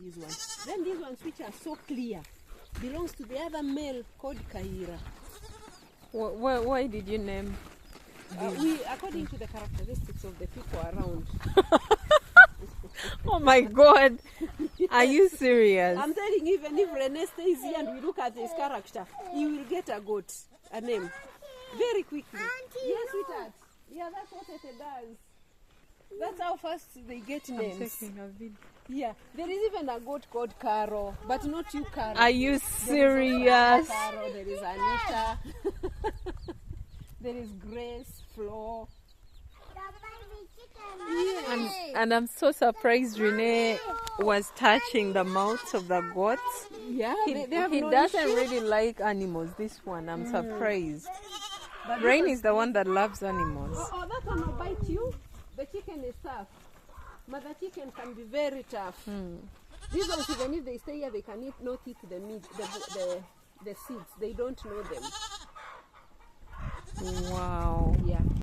this one. Then these ones which are so clear belongs to the other male called Kaira. Why did you name we according to the characteristics of the people around. Oh my God, are you serious? I'm telling you, even if Rene stays here and we look at his character, he will get a goat, a name, very quickly. Auntie, Yes, sweetheart. Yeah, that's what it does. That's how fast they get names. Yeah, there is even a goat called Caro, but not you, Caro. Are you serious? Caro, there is Anita. There is Grace, Flo. And I'm so surprised Renee was touching the mouths of the goats. Yeah, He no doesn't issue. really like animals, this one. I'm surprised. Rain is the one that loves animals. Oh, that one will bite you. The chicken is tough. Mother chicken can be very tough. These ones, even if they stay here, they can not eat the meat, the seeds. They don't know them. Wow.